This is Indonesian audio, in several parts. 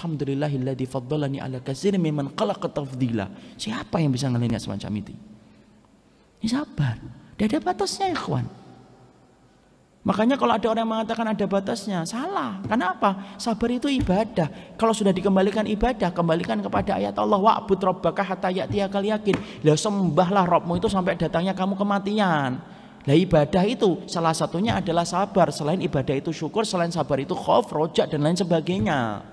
alhamdulillahilladzi faddalani ala katsirin mimman khalaqa tafdila. Siapa yang bisa ngelihat semacam itu? Ini sabar. Tidak ada batasnya, ikhwan. Makanya kalau ada orang yang mengatakan ada batasnya, salah. Kenapa? Sabar itu ibadah. Kalau sudah dikembalikan ibadah, kembalikan kepada ayat Allah, wa'bud rabbaka hatta ya'tiyakal yaqin. Lah sembahlah Rabbmu itu sampai datangnya kamu kematian. Lah ibadah itu salah satunya adalah sabar. Selain ibadah itu syukur, selain sabar itu khauf, roja dan lain sebagainya.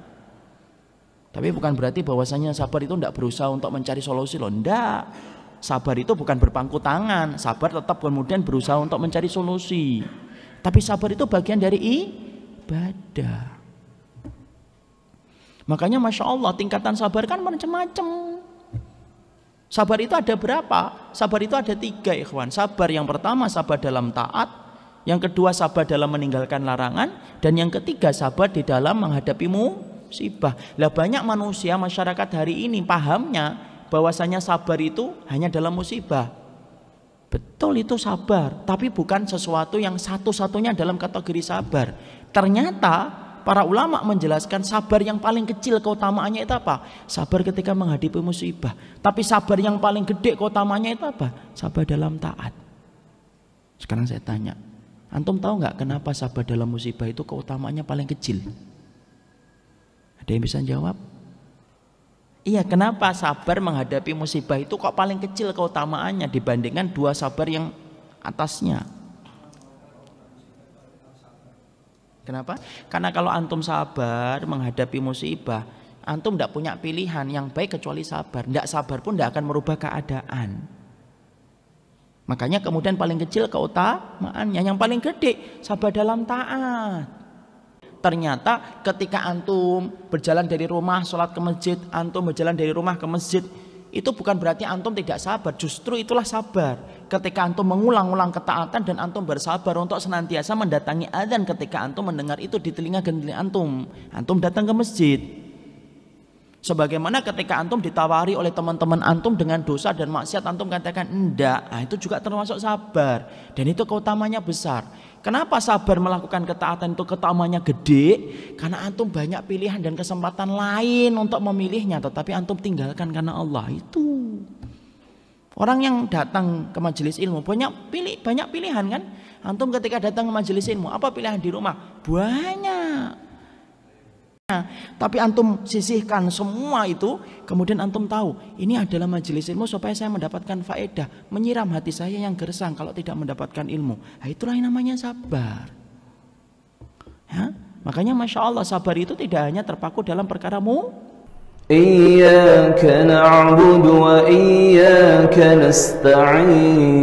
Tapi bukan berarti bahwasanya sabar itu tidak berusaha untuk mencari solusi loh. Tidak. Sabar itu bukan berpangku tangan. Sabar tetap kemudian berusaha untuk mencari solusi. Tapi sabar itu bagian dari ibadah. Makanya Masya Allah tingkatan sabar kan macam-macam. Sabar itu ada berapa? Sabar itu ada 3, ikhwan. Sabar yang pertama sabar dalam taat, yang kedua sabar dalam meninggalkan larangan, dan yang ketiga sabar di dalam menghadapi musibah. Lah banyak manusia masyarakat hari ini pahamnya bahwasanya sabar itu hanya dalam musibah. Betul itu sabar, tapi bukan sesuatu yang satu-satunya dalam kategori sabar. Ternyata para ulama menjelaskan sabar yang paling kecil keutamaannya itu apa? Sabar ketika menghadapi musibah. Tapi sabar yang paling gede keutamaannya itu apa? Sabar dalam taat. Sekarang saya tanya, antum tahu nggak kenapa sabar dalam musibah itu keutamaannya paling kecil? Ada yang bisa jawab? Iya, kenapa sabar menghadapi musibah itu kok paling kecil keutamaannya dibandingkan 2 sabar yang atasnya? Kenapa? Karena kalau antum sabar menghadapi musibah, antum tidak punya pilihan yang baik kecuali sabar. Tidak sabar pun tidak akan merubah keadaan. Makanya kemudian paling kecil keutamaannya. Yang paling gede sabar dalam taat. Ternyata ketika antum berjalan dari rumah sholat ke masjid, antum berjalan dari rumah ke masjid, itu bukan berarti antum tidak sabar. Justru itulah sabar. Ketika antum mengulang-ulang ketaatan dan antum bersabar untuk senantiasa mendatangi adzan ketika antum mendengar itu di telinga antum, antum datang ke masjid. Sebagaimana ketika antum ditawari oleh teman-teman antum dengan dosa dan maksiat, antum katakan enggak, nah, itu juga termasuk sabar. Dan itu keutamanya besar. Kenapa sabar melakukan ketaatan itu keutamanya gede? Karena antum banyak pilihan dan kesempatan lain untuk memilihnya, tetapi antum tinggalkan karena Allah. Itu orang yang datang ke majelis ilmu banyak pilihan kan? Antum ketika datang ke majelis ilmu, apa pilihan di rumah? Banyak. Tapi antum sisihkan semua itu, kemudian antum tahu ini adalah majelis ilmu supaya saya mendapatkan faedah, menyiram hati saya yang gersang kalau tidak mendapatkan ilmu. Nah, itulah yang namanya sabar. Ya? Makanya Masya Allah sabar itu tidak hanya terpaku dalam perkaramu. Iyyaka na'budu wa iyyaka nasta'in.